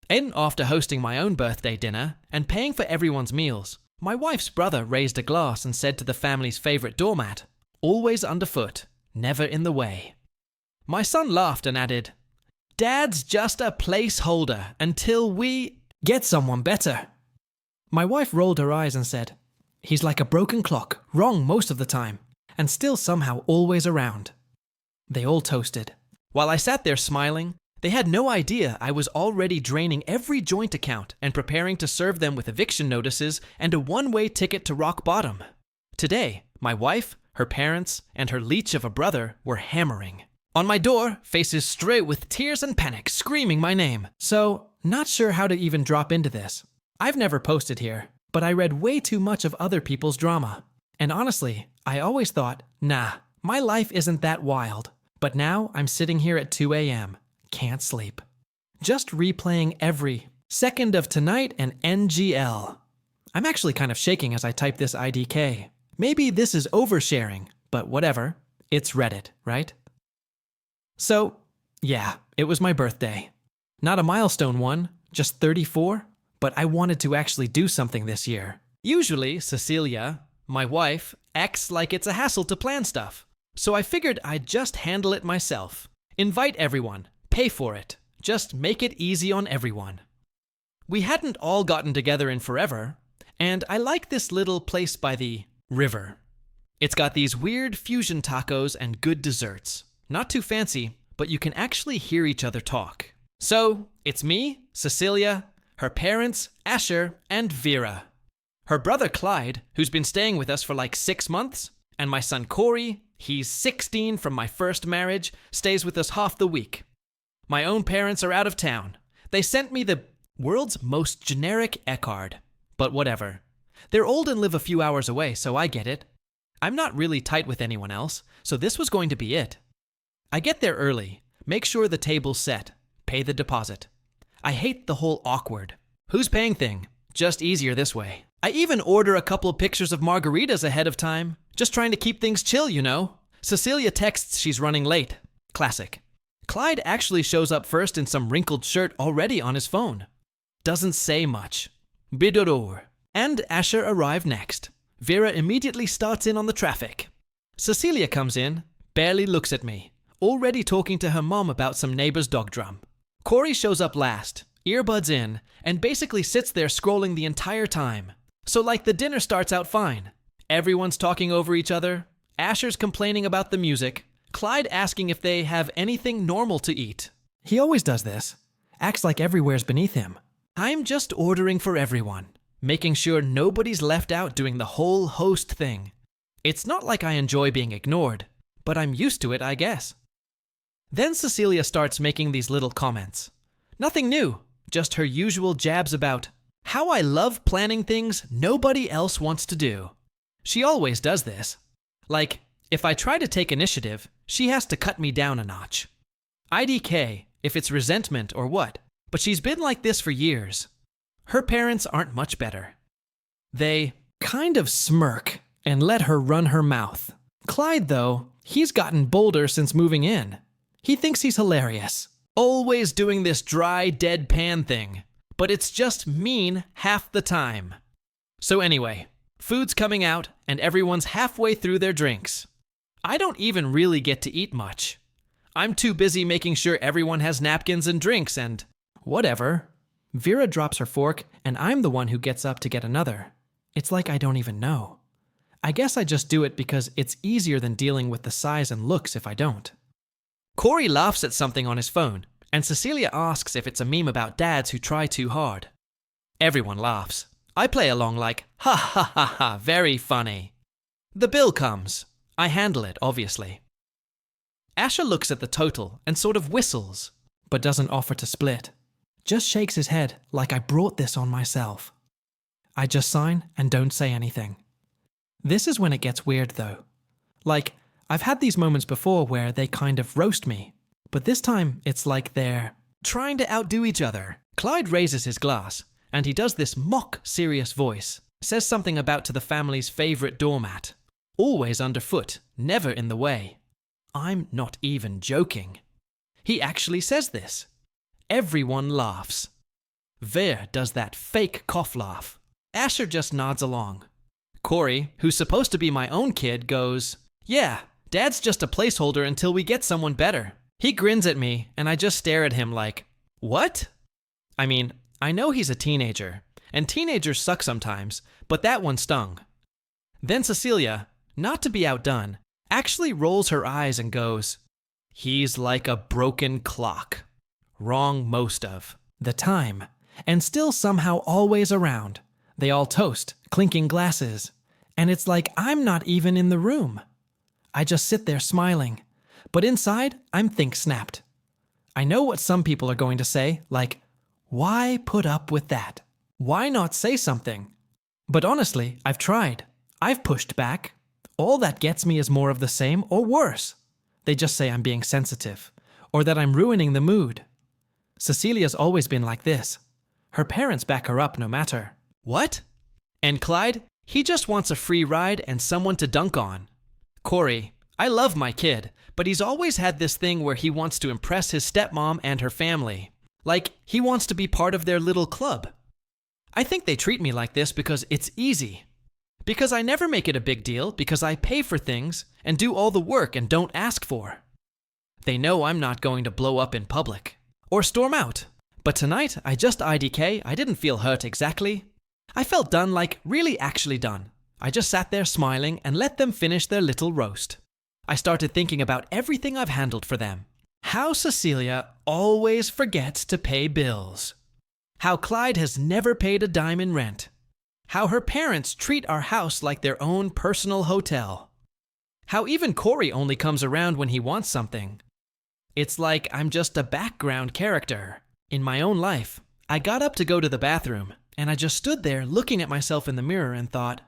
In after hosting my own birthday dinner and paying for everyone's meals, my wife's brother raised a glass and said to the family's favorite doormat, "Always underfoot, never in the way." My son laughed and added, "Dad's just a placeholder until we get someone better." My wife rolled her eyes and said, "He's like a broken clock, wrong most of the time, and still somehow always around." They all toasted. While I sat there smiling, they had no idea I was already draining every joint account and preparing to serve them with eviction notices and a one-way ticket to rock bottom. Today, my wife, her parents, and her leech of a brother were hammering. On my door, faces straight with tears and panic, screaming my name. So, not sure how to even drop into this. I've never posted here, but I read way too much of other people's drama. And honestly, I always thought, nah, my life isn't that wild. But now I'm sitting here at 2 a.m. Can't sleep. Just replaying every second of tonight and NGL. I'm actually kind of shaking as I type this IDK. Maybe this is oversharing, but whatever. It's Reddit, right? So, yeah, it was my birthday. Not a milestone one, just 34, but I wanted to actually do something this year. Usually, Cecilia, my wife, acts like it's a hassle to plan stuff. So I figured I'd just handle it myself. Invite everyone, pay for it, just make it easy on everyone. We hadn't all gotten together in forever, and I like this little place by the river. It's got these weird fusion tacos and good desserts. Not too fancy, but you can actually hear each other talk. So, it's me, Cecilia, her parents, Asher, and Vera. Her brother Clyde, who's been staying with us for like 6 months, and my son Corey, he's 16 from my first marriage, stays with us half the week. My own parents are out of town. They sent me the world's most generic e-card. But whatever. They're old and live a few hours away, so I get it. I'm not really tight with anyone else, so this was going to be it. I get there early, make sure the table's set, pay the deposit. I hate the whole awkward. Who's paying thing? Just easier this way. I even order a couple of pictures of margaritas ahead of time. Just trying to keep things chill, you know. Cecilia texts she's running late. Classic. Clyde actually shows up first in some wrinkled shirt already on his phone. Doesn't say much. Bidoror. And Asher arrived next. Vera immediately starts in on the traffic. Cecilia comes in, barely looks at me, already talking to her mom about some neighbor's dog drum. Corey shows up last, earbuds in, and basically sits there scrolling the entire time. So like the dinner starts out fine. Everyone's talking over each other. Asher's complaining about the music. Clyde asking if they have anything normal to eat. He always does this. Acts like everywhere's beneath him. I'm just ordering for everyone, making sure nobody's left out doing the whole host thing. It's not like I enjoy being ignored, but I'm used to it, I guess. Then Cecilia starts making these little comments. Nothing new, just her usual jabs about how I love planning things nobody else wants to do. She always does this. Like, if I try to take initiative, she has to cut me down a notch. IDK, if it's resentment or what, but she's been like this for years. Her parents aren't much better. They kind of smirk and let her run her mouth. Clyde, though, he's gotten bolder since moving in. He thinks he's hilarious. Always doing this dry, deadpan thing. But it's just mean half the time. So anyway, food's coming out and everyone's halfway through their drinks. I don't even really get to eat much. I'm too busy making sure everyone has napkins and drinks and whatever. Vera drops her fork and I'm the one who gets up to get another. It's like I don't even know. I guess I just do it because it's easier than dealing with the size and looks if I don't. Corey laughs at something on his phone, and Cecilia asks if it's a meme about dads who try too hard. Everyone laughs. I play along like, ha ha ha ha, very funny. The bill comes. I handle it, obviously. Asher looks at the total and sort of whistles, but doesn't offer to split. Just shakes his head like I brought this on myself. I just sign and don't say anything. This is when it gets weird though. Like, I've had these moments before where they kind of roast me, but this time it's like they're trying to outdo each other. Clyde raises his glass, and he does this mock serious voice, says something about to the family's favorite doormat. Always underfoot, never in the way. I'm not even joking. He actually says this. Everyone laughs. Veer does that fake cough laugh. Asher just nods along. Corey, who's supposed to be my own kid, goes, "Yeah, Dad's just a placeholder until we get someone better." He grins at me, and I just stare at him like, "What?" I mean, I know he's a teenager, and teenagers suck sometimes, but that one stung. Then Cecilia, not to be outdone, actually rolls her eyes and goes, "He's like a broken clock. Wrong most of the time, and still somehow always around. They all toast, clinking glasses, and it's like I'm not even in the room. I just sit there smiling, but inside I'm think-snapped. I know what some people are going to say, like, why put up with that? Why not say something? But honestly, I've tried. I've pushed back. All that gets me is more of the same or worse. They just say I'm being sensitive, or that I'm ruining the mood. Cecilia's always been like this. Her parents back her up no matter. What? And Clyde, he just wants a free ride and someone to dunk on. Corey, I love my kid, but he's always had this thing where he wants to impress his stepmom and her family. Like, he wants to be part of their little club. I think they treat me like this because it's easy. Because I never make it a big deal, because I pay for things and do all the work and don't ask for. They know I'm not going to blow up in public or storm out. But tonight, I just IDK. I didn't feel hurt exactly. I felt done, like really actually done. I just sat there smiling and let them finish their little roast. I started thinking about everything I've handled for them. How Cecilia always forgets to pay bills. How Clyde has never paid a dime in rent. How her parents treat our house like their own personal hotel. How even Corey only comes around when he wants something. It's like I'm just a background character. In my own life, I got up to go to the bathroom, and I just stood there looking at myself in the mirror and thought,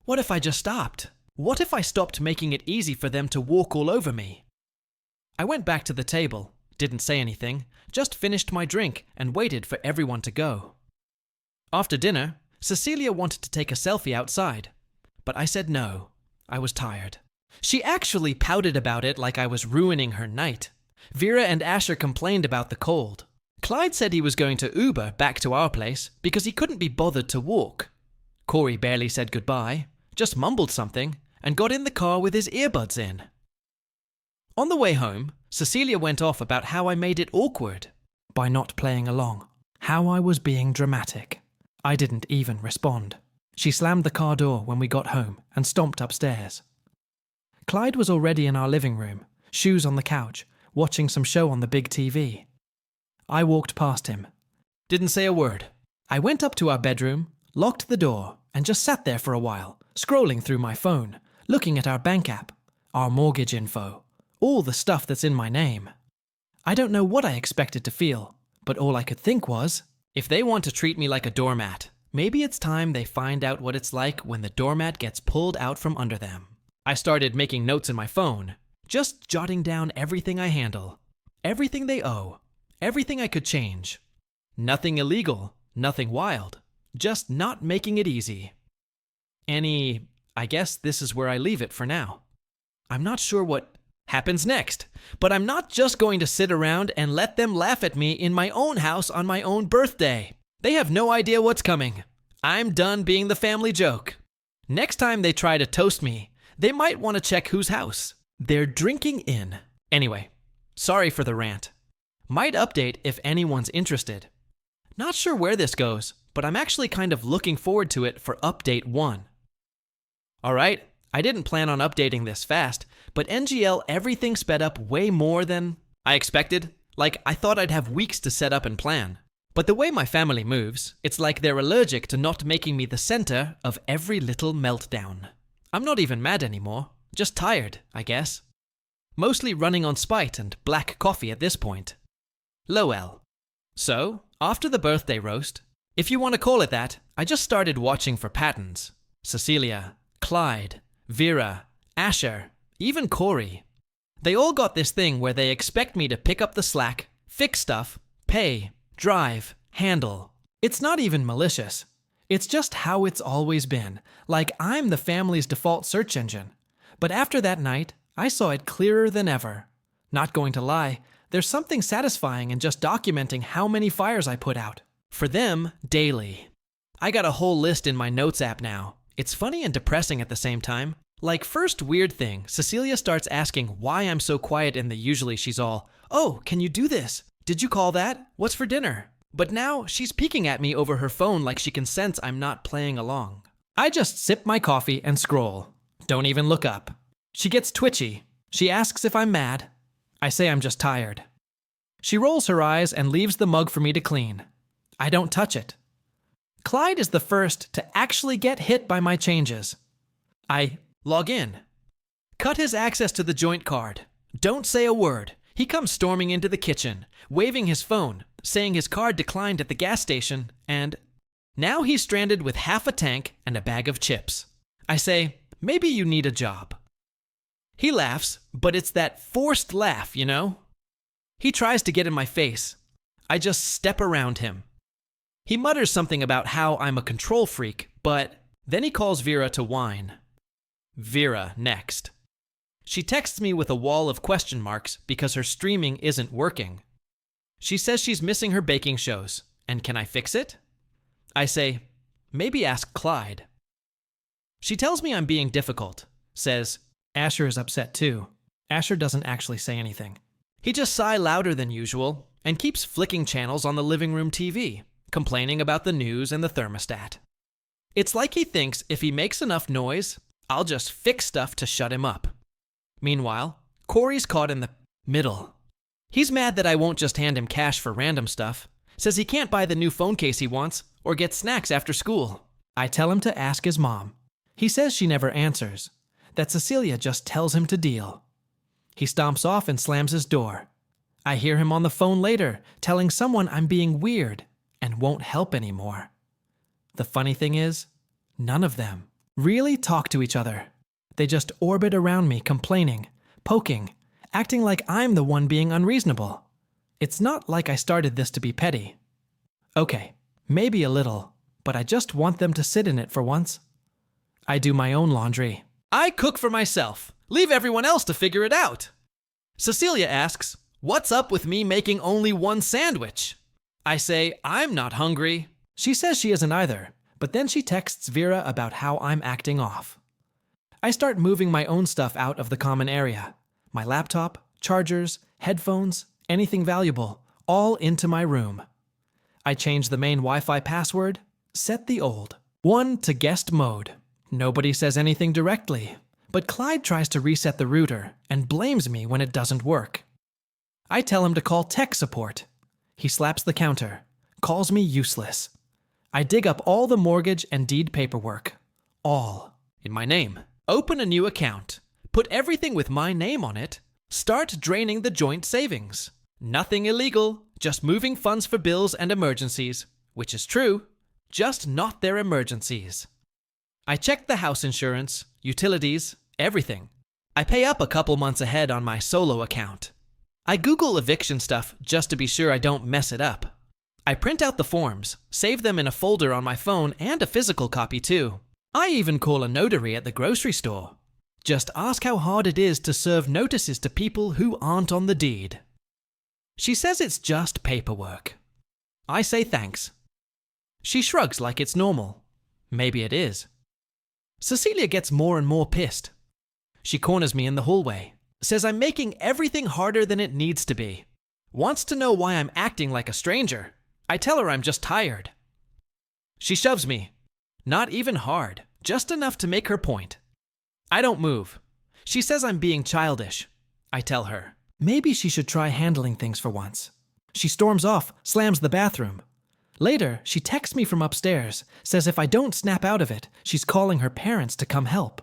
what if I just stopped? What if I stopped making it easy for them to walk all over me? I went back to the table, didn't say anything, just finished my drink and waited for everyone to go. After dinner, Cecilia wanted to take a selfie outside, but I said no. I was tired. She actually pouted about it like I was ruining her night. Vera and Asher complained about the cold. Clyde said he was going to Uber back to our place because he couldn't be bothered to walk. Corey barely said goodbye, just mumbled something, and got in the car with his earbuds in. On the way home, Cecilia went off about how I made it awkward by not playing along, how I was being dramatic. I didn't even respond. She slammed the car door when we got home and stomped upstairs. Clyde was already in our living room, shoes on the couch, watching some show on the big TV. I walked past him. Didn't say a word. I went up to our bedroom, locked the door, and just sat there for a while, scrolling through my phone, looking at our bank app, our mortgage info, all the stuff that's in my name. I don't know what I expected to feel, but all I could think was, if they want to treat me like a doormat, maybe it's time they find out what it's like when the doormat gets pulled out from under them. I started making notes in my phone, just jotting down everything I handle, everything they owe, everything I could change. Nothing illegal, nothing wild, just not making it easy. I guess this is where I leave it for now. I'm not sure what happens next, but I'm not just going to sit around and let them laugh at me in my own house on my own birthday. They have no idea what's coming. I'm done being the family joke. Next time they try to toast me, they might want to check whose house they're drinking in. Anyway, sorry for the rant. Might update if anyone's interested. Not sure where this goes, but I'm actually kind of looking forward to it for update 1. Alright, I didn't plan on updating this fast, but NGL everything sped up way more than I expected. Like, I thought I'd have weeks to set up and plan. But the way my family moves, it's like they're allergic to not making me the center of every little meltdown. I'm not even mad anymore, just tired, I guess. Mostly running on spite and black coffee at this point. Lowell. So, after the birthday roast, if you want to call it that, I just started watching for patterns. Cecilia, Clyde, Vera, Asher, even Corey. They all got this thing where they expect me to pick up the slack, fix stuff, pay, drive, handle. It's not even malicious. It's just how it's always been, like I'm the family's default search engine. But after that night, I saw it clearer than ever. Not going to lie, there's something satisfying in just documenting how many fires I put out, For them, daily. I got a whole list in my notes app now. It's funny and depressing at the same time. Like, first weird thing, Cecilia starts asking why I'm so quiet in the usually she's all, "Oh, can you do this? Did you call that? What's for dinner?" But now she's peeking at me over her phone like she can sense I'm not playing along. I just sip my coffee and scroll. Don't even look up. She gets twitchy. She asks if I'm mad. I say I'm just tired. She rolls her eyes and leaves the mug for me to clean. I don't touch it. Clyde is the first to actually get hit by my changes. I log in. Cut his access to the joint card. Don't say a word. He comes storming into the kitchen, waving his phone, saying his card declined at the gas station, and now he's stranded with half a tank and a bag of chips. I say, maybe you need a job. He laughs, but it's that forced laugh, you know? He tries to get in my face. I just step around him. He mutters something about how I'm a control freak, but then he calls Vera to whine. Vera next. She texts me with a wall of question marks because her streaming isn't working. She says she's missing her baking shows, and can I fix it? I say, maybe ask Clyde. She tells me I'm being difficult, says, Asher is upset too. Asher doesn't actually say anything. He just sighs louder than usual and keeps flicking channels on the living room TV, complaining about the news and the thermostat. It's like he thinks if he makes enough noise, I'll just fix stuff to shut him up. Meanwhile, Corey's caught in the middle. He's mad that I won't just hand him cash for random stuff, says he can't buy the new phone case he wants or get snacks after school. I tell him to ask his mom. He says she never answers, that Cecilia just tells him to deal. He stomps off and slams his door. I hear him on the phone later telling someone I'm being weird and won't help anymore. The funny thing is, none of them really talk to each other. They just orbit around me complaining, poking, acting like I'm the one being unreasonable. It's not like I started this to be petty. Okay, maybe a little, but I just want them to sit in it for once. I do my own laundry. I cook for myself. Leave everyone else to figure it out. Cecilia asks, what's up with me making only one sandwich? I say, I'm not hungry. She says she isn't either, but then she texts Vera about how I'm acting off. I start moving my own stuff out of the common area. My laptop, chargers, headphones, anything valuable, all into my room. I change the main Wi-Fi password, set the old one to guest mode. Nobody says anything directly, but Clyde tries to reset the router and blames me when it doesn't work. I tell him to call tech support. He slaps the counter, calls me useless. I dig up all the mortgage and deed paperwork. All in my name. Open a new account. Put everything with my name on it. Start draining the joint savings. Nothing illegal, just moving funds for bills and emergencies, which is true, just not their emergencies. I check the house insurance, utilities, everything. I pay up a couple months ahead on my solo account. I Google eviction stuff just to be sure I don't mess it up. I print out the forms, save them in a folder on my phone and a physical copy too. I even call a notary at the grocery store. Just ask how hard it is to serve notices to people who aren't on the deed. She says it's just paperwork. I say thanks. She shrugs like it's normal. Maybe it is. Cecilia gets more and more pissed. She corners me in the hallway, says I'm making everything harder than it needs to be. Wants to know why I'm acting like a stranger. I tell her I'm just tired. She shoves me. Not even hard, just enough to make her point. I don't move. She says I'm being childish. I tell her, maybe she should try handling things for once. She storms off, slams the bathroom. Later, she texts me from upstairs, says if I don't snap out of it, she's calling her parents to come help.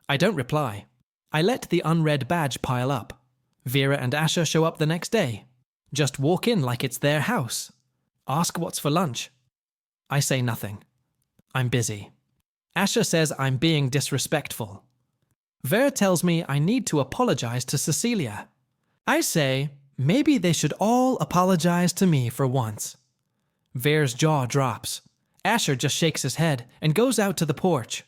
I don't reply. I let the unread badge pile up. Vera and Asher show up the next day. Just walk in like it's their house. Ask what's for lunch. I say nothing. I'm busy. Asher says I'm being disrespectful. Vera tells me I need to apologize to Cecilia. I say maybe they should all apologize to me for once. Vera's jaw drops. Asher just shakes his head and goes out to the porch.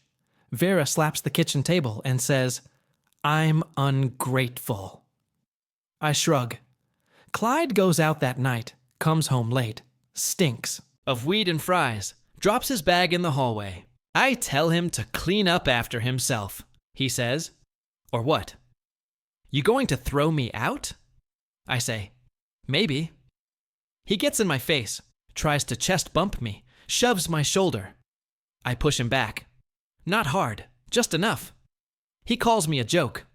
Vera slaps the kitchen table and says, I'm ungrateful. I shrug. Clyde goes out that night, comes home late, stinks, of weed and fries, drops his bag in the hallway. I tell him to clean up after himself. He says, "Or what? You going to throw me out?" I say, "Maybe." He gets in my face, tries to chest bump me, shoves my shoulder. I push him back. Not hard, just enough. He calls me a joke.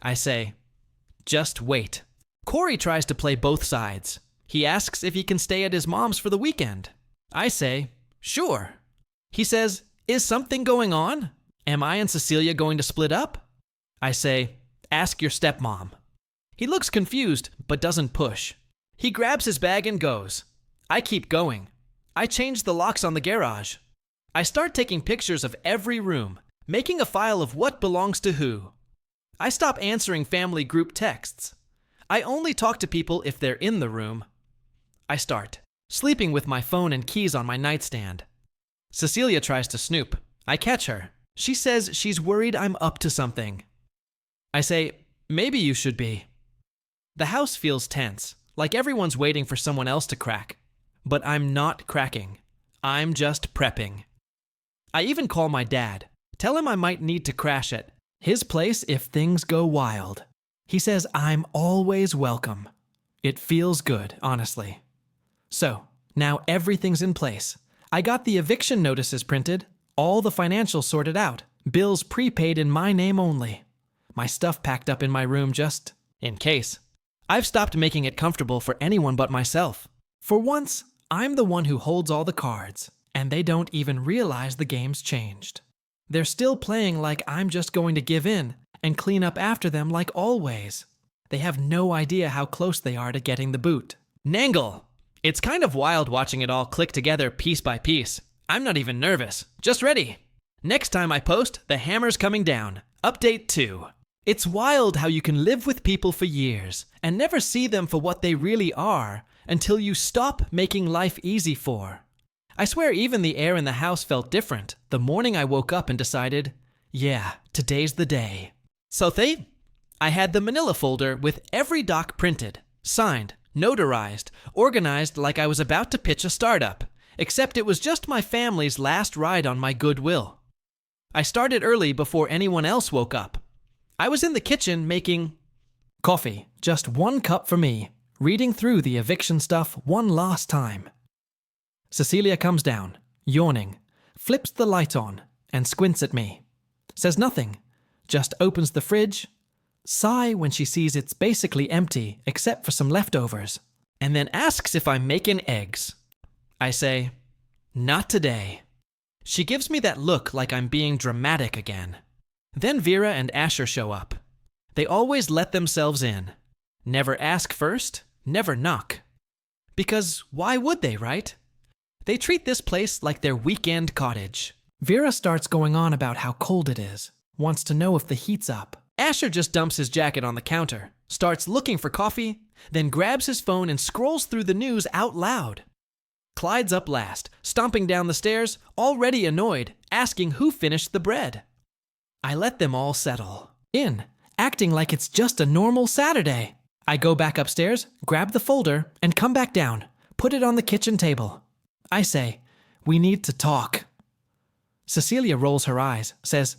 I say, "Just wait." Corey tries to play both sides. He asks if he can stay at his mom's for the weekend. I say, "Sure." He says, "Is something going on? Am I and Cecilia going to split up?" I say, "Ask your stepmom." He looks confused, but doesn't push. He grabs his bag and goes. I keep going. I change the locks on the garage. I start taking pictures of every room, making a file of what belongs to who. I stop answering family group texts. I only talk to people if they're in the room. I start sleeping with my phone and keys on my nightstand. Cecilia tries to snoop. I catch her. She says she's worried I'm up to something. I say, "Maybe you should be." The house feels tense, like everyone's waiting for someone else to crack. But I'm not cracking. I'm just prepping. I even call my dad, tell him I might need to crash at his place if things go wild. He says I'm always welcome. It feels good, honestly. So, now everything's in place. I got the eviction notices printed, all the financials sorted out, bills prepaid in my name only. My stuff packed up in my room just in case. I've stopped making it comfortable for anyone but myself. For once, I'm the one who holds all the cards, and they don't even realize the game's changed. They're still playing like I'm just going to give in and clean up after them like always. They have no idea how close they are to getting the boot. Nangle! It's kind of wild watching it all click together piece by piece. I'm not even nervous, just ready. Next time I post, the hammer's coming down. Update 2. It's wild how you can live with people for years and never see them for what they really are until you stop making life easy for. I swear even the air in the house felt different the morning I woke up and decided, yeah, today's the day. So I had the manila folder with every doc printed, signed, notarized, organized like I was about to pitch a startup, except it was just my family's last ride on my goodwill. I started early before anyone else woke up. I was in the kitchen making coffee, just 1 cup for me, reading through the eviction stuff one last time. Cecilia comes down, yawning, flips the light on, and squints at me. Says nothing, just opens the fridge, sigh when she sees it's basically empty except for some leftovers, and then asks if I'm making eggs. I say, "Not today." She gives me that look like I'm being dramatic again. Then Vera and Asher show up. They always let themselves in. Never ask first, never knock. Because why would they, right? They treat this place like their weekend cottage. Vera starts going on about how cold it is, wants to know if the heat's up. Asher just dumps his jacket on the counter, starts looking for coffee, then grabs his phone and scrolls through the news out loud. Clyde's up last, stomping down the stairs, already annoyed, asking who finished the bread. I let them all settle in, acting like it's just a normal Saturday. I go back upstairs, grab the folder, and come back down, put it on the kitchen table. I say, "We need to talk." Cecilia rolls her eyes, says,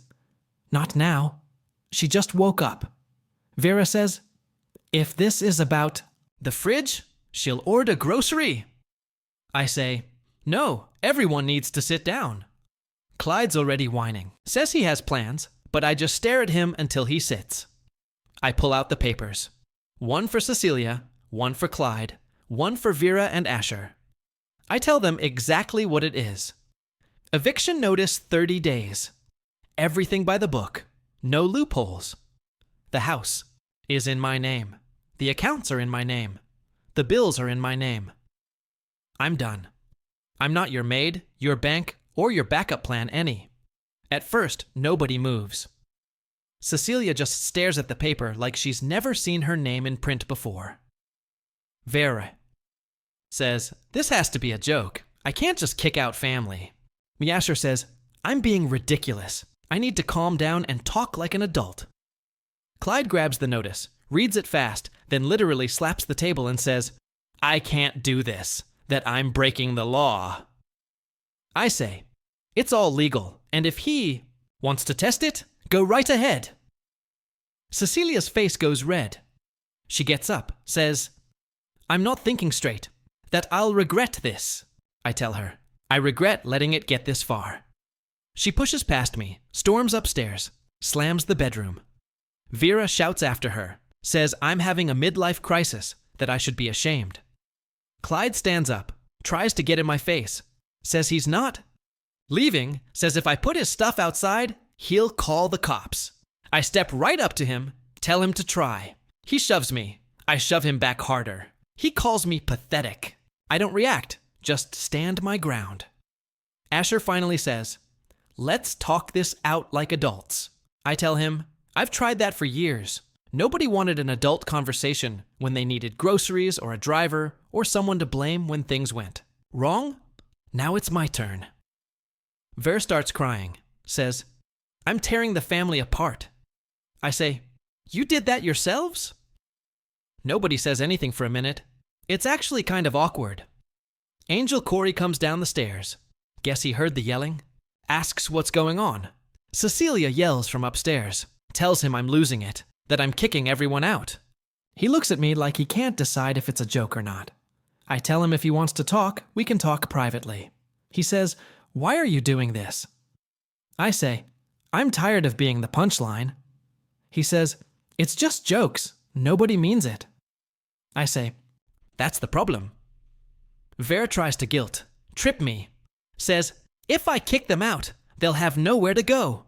"Not now. She just woke up." Vera says, "If this is about the fridge, she'll order grocery." I say, "No, everyone needs to sit down." Clyde's already whining, says he has plans, but I just stare at him until he sits. I pull out the papers. 1 for Cecilia, 1 for Clyde, 1 for Vera and Asher. I tell them exactly what it is. Eviction notice 30 days. Everything by the book. No loopholes. The house is in my name. The accounts are in my name. The bills are in my name. I'm done. I'm not your maid, your bank, or your backup plan any. At first, nobody moves. Cecilia just stares at the paper like she's never seen her name in print before. Vera says, "This has to be a joke. I can't just kick out family." Asher says, "I'm being ridiculous. I need to calm down and talk like an adult." Clyde grabs the notice, reads it fast, then literally slaps the table and says, "I can't do this. That I'm breaking the law." I say, it's all legal, and if he wants to test it, go right ahead. Cecilia's face goes red. She gets up, says, I'm not thinking straight, that I'll regret this. I tell her, I regret letting it get this far. She pushes past me, storms upstairs, slams the bedroom. Vera shouts after her, says I'm having a midlife crisis, that I should be ashamed. Clyde stands up, tries to get in my face, says he's not. Leaving, says if I put his stuff outside, he'll call the cops. I step right up to him, tell him to try. He shoves me. I shove him back harder. He calls me pathetic. I don't react, just stand my ground. Asher finally says, let's talk this out like adults. I tell him, I've tried that for years. Nobody wanted an adult conversation when they needed groceries or a driver or someone to blame when things went wrong. Now it's my turn. Ver starts crying, says, I'm tearing the family apart. I say, you did that yourselves? Nobody says anything for a minute. It's actually kind of awkward. Angel Corey comes down the stairs. Guess he heard the yelling. Asks what's going on. Cecilia yells from upstairs. Tells him I'm losing it, that I'm kicking everyone out. He looks at me like he can't decide if it's a joke or not. I tell him if he wants to talk, we can talk privately. He says, why are you doing this? I say, I'm tired of being the punchline. He says, it's just jokes. Nobody means it. I say, that's the problem. Ver tries to guilt, trip me. Says, if I kick them out, they'll have nowhere to go.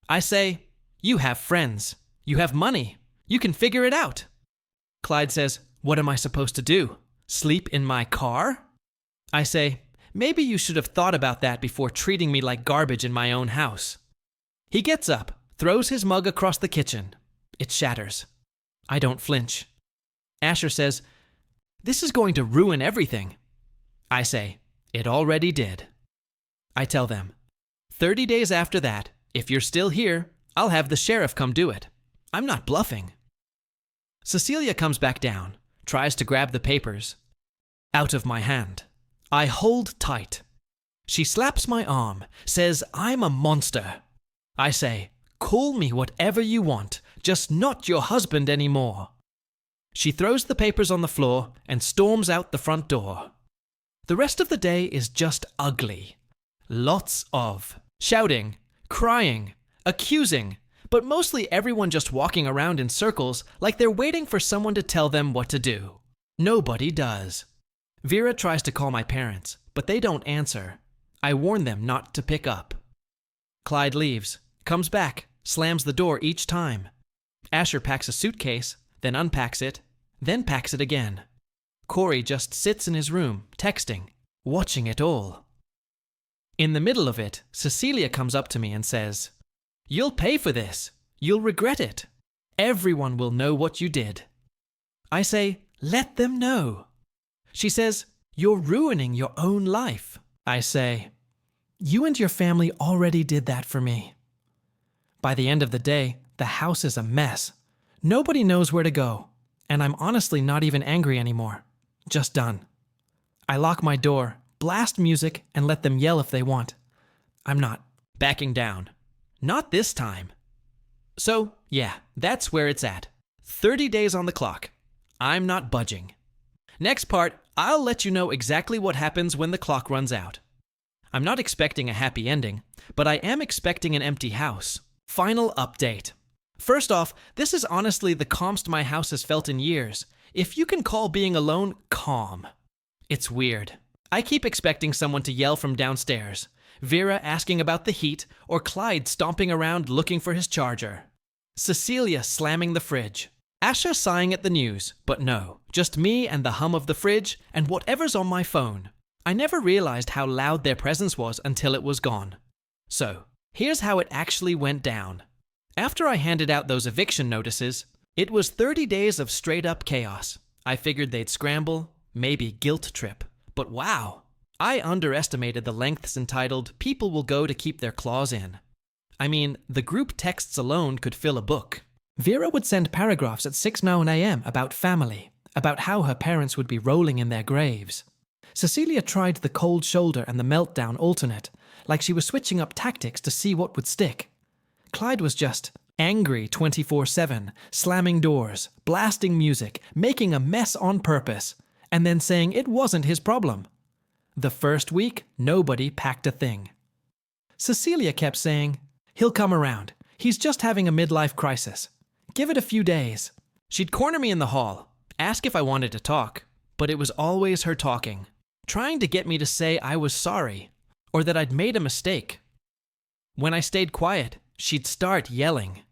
I say, you have friends. You have money. You can figure it out. Clyde says, what am I supposed to do? Sleep in my car? I say, maybe you should have thought about that before treating me like garbage in my own house. He gets up, throws his mug across the kitchen. It shatters. I don't flinch. Asher says, this is going to ruin everything. I say, it already did. I tell them, 30 days after that, if you're still here, I'll have the sheriff come do it. I'm not bluffing. Cecilia comes back down, tries to grab the papers. Out of my hand. I hold tight. She slaps my arm, says I'm a monster. I say, call me whatever you want, just not your husband anymore. She throws the papers on the floor and storms out the front door. The rest of the day is just ugly. Lots of shouting, crying, accusing, but mostly everyone just walking around in circles like they're waiting for someone to tell them what to do. Nobody does. Vera tries to call my parents, but they don't answer. I warn them not to pick up. Clyde leaves, comes back, slams the door each time. Asher packs a suitcase, then unpacks it, then packs it again. Corey just sits in his room, texting, watching it all. In the middle of it, Cecilia comes up to me and says, you'll pay for this. You'll regret it. Everyone will know what you did. I say, let them know. She says, you're ruining your own life. I say, you and your family already did that for me. By the end of the day, the house is a mess. Nobody knows where to go, and I'm honestly not even angry anymore. Just done. I lock my door, blast music, and let them yell if they want. I'm not backing down. Not this time. So, yeah, that's where it's at. 30 days on the clock. I'm not budging. Next part, I'll let you know exactly what happens when the clock runs out. I'm not expecting a happy ending, but I am expecting an empty house. Final update. First off, this is honestly the calmest my house has felt in years, if you can call being alone calm. It's weird. I keep expecting someone to yell from downstairs, Vera asking about the heat, or Clyde stomping around looking for his charger. Cecilia slamming the fridge. Asher sighing at the news, but no, just me and the hum of the fridge and whatever's on my phone. I never realized how loud their presence was until it was gone. So, here's how it actually went down. After I handed out those eviction notices, it was 30 days of straight-up chaos. I figured they'd scramble, maybe guilt trip. But wow, I underestimated the lengths entitled "People will go to keep their claws in." I mean, the group texts alone could fill a book. Vera would send paragraphs at 6:09 a.m. about family, about how her parents would be rolling in their graves. Cecilia tried the cold shoulder and the meltdown alternate, like she was switching up tactics to see what would stick. Clyde was just angry 24/7, slamming doors, blasting music, making a mess on purpose, and then saying it wasn't his problem. The first week, nobody packed a thing. Cecilia kept saying, "He'll come around. He's just having a midlife crisis. Give it a few days." She'd corner me in the hall, ask if I wanted to talk, but it was always her talking, trying to get me to say I was sorry, or that I'd made a mistake. When I stayed quiet, she'd start yelling.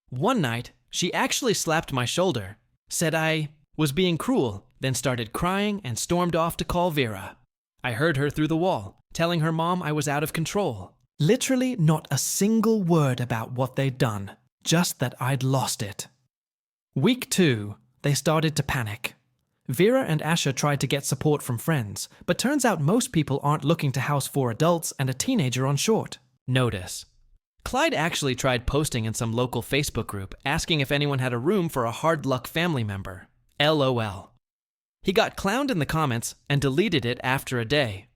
One night, she actually slapped my shoulder, said I was being cruel, then started crying and stormed off to call Vera. I heard her through the wall, telling her mom I was out of control. Literally not a single word about what they'd done, just that I'd lost it. Week 2, they started to panic. Vera and Asher tried to get support from friends, but turns out most people aren't looking to house 4 adults and a teenager on short. Notice. Clyde actually tried posting in some local Facebook group asking if anyone had a room for a hard luck family member. LOL. He got clowned in the comments and deleted it after a day.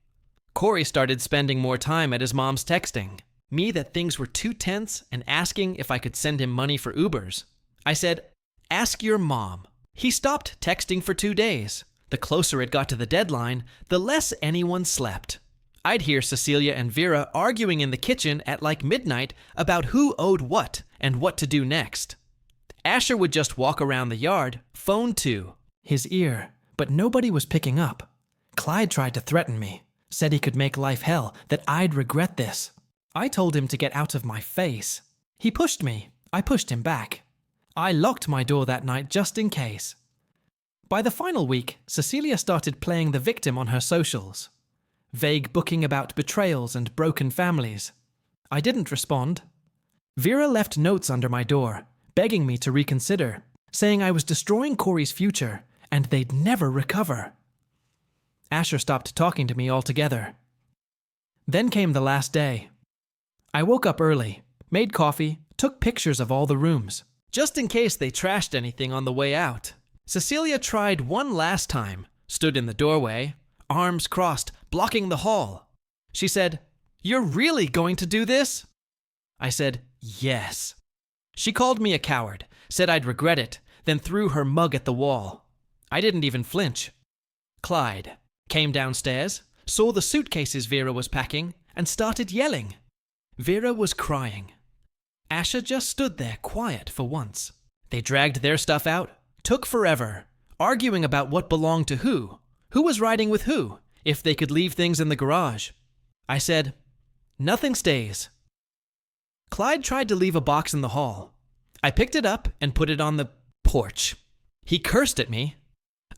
Corey started spending more time at his mom's texting me that things were too tense and asking if I could send him money for Ubers. I said, "Ask your mom." He stopped texting for 2 days. The closer it got to the deadline, the less anyone slept. I'd hear Cecilia and Vera arguing in the kitchen at like midnight about who owed what and what to do next. Asher would just walk around the yard, phone to his ear, but nobody was picking up. Clyde tried to threaten me, said he could make life hell, that I'd regret this. I told him to get out of my face. He pushed me. I pushed him back. I locked my door that night just in case. By the final week, Cecilia started playing the victim on her socials. Vague booking about betrayals and broken families. I didn't respond. Vera left notes under my door, begging me to reconsider, saying I was destroying Corey's future and they'd never recover. Asher stopped talking to me altogether. Then came the last day. I woke up early, made coffee, took pictures of all the rooms, just in case they trashed anything on the way out. Cecilia tried one last time, stood in the doorway, arms crossed, blocking the hall. She said, "You're really going to do this?" I said, "Yes." She called me a coward, said I'd regret it, then threw her mug at the wall. I didn't even flinch. Clyde came downstairs, saw the suitcases Vera was packing, and started yelling. Vera was crying. Asher just stood there quiet for once. They dragged their stuff out, took forever, arguing about what belonged to who was riding with who, if they could leave things in the garage. I said, "Nothing stays." Clyde tried to leave a box in the hall. I picked it up and put it on the porch. He cursed at me.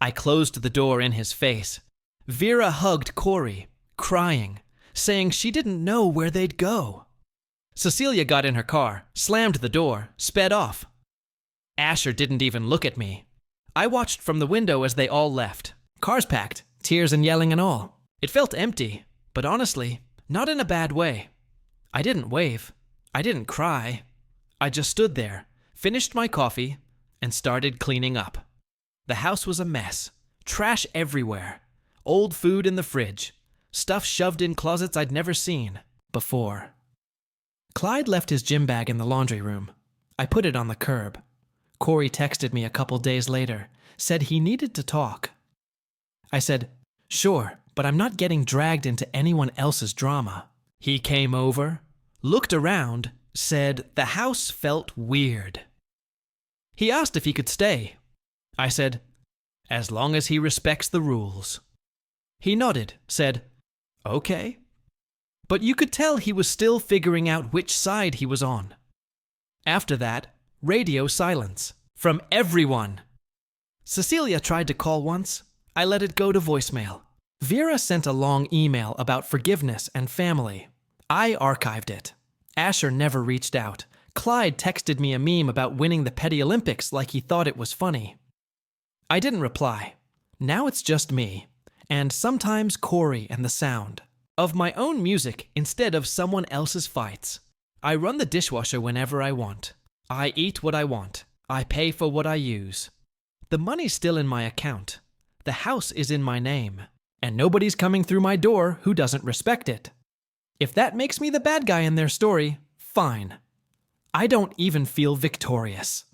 I closed the door in his face. Vera hugged Corey, crying, saying she didn't know where they'd go. Cecilia got in her car, slammed the door, sped off. Asher didn't even look at me. I watched from the window as they all left. Cars packed, tears and yelling and all. It felt empty, but honestly, not in a bad way. I didn't wave. I didn't cry. I just stood there, finished my coffee, and started cleaning up. The house was a mess. Trash everywhere. Old food in the fridge. Stuff shoved in closets I'd never seen before. Clyde left his gym bag in the laundry room. I put it on the curb. Corey texted me a couple days later, said he needed to talk. I said, "Sure, but I'm not getting dragged into anyone else's drama." He came over, looked around, said the house felt weird. He asked if he could stay. I said, "As long as he respects the rules." He nodded, said, "Okay." But you could tell he was still figuring out which side he was on. After that, radio silence from everyone. Cecilia tried to call once. I let it go to voicemail. Vera sent a long email about forgiveness and family. I archived it. Asher never reached out. Clyde texted me a meme about winning the Petty Olympics like he thought it was funny. I didn't reply. Now it's just me, and sometimes Corey and the sound of my own music instead of someone else's fights. I run the dishwasher whenever I want. I eat what I want. I pay for what I use. The money's still in my account. The house is in my name. And nobody's coming through my door who doesn't respect it. If that makes me the bad guy in their story, fine. I don't even feel victorious.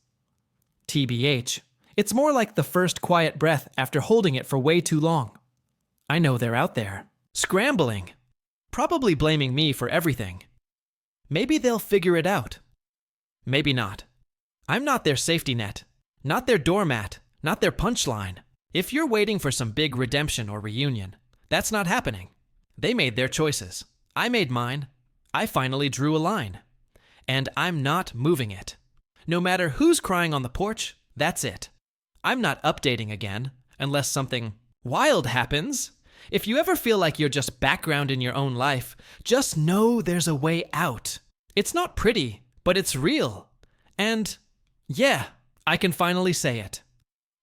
TBH, it's more like the first quiet breath after holding it for way too long. I know they're out there, scrambling, probably blaming me for everything. Maybe they'll figure it out. Maybe not. I'm not their safety net, not their doormat, not their punchline. If you're waiting for some big redemption or reunion, that's not happening. They made their choices. I made mine. I finally drew a line. And I'm not moving it. No matter who's crying on the porch, that's it. I'm not updating again, unless something wild happens. If you ever feel like you're just background in your own life, just know there's a way out. It's not pretty, but it's real. And yeah, I can finally say it.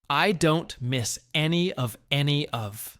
I don't miss any of.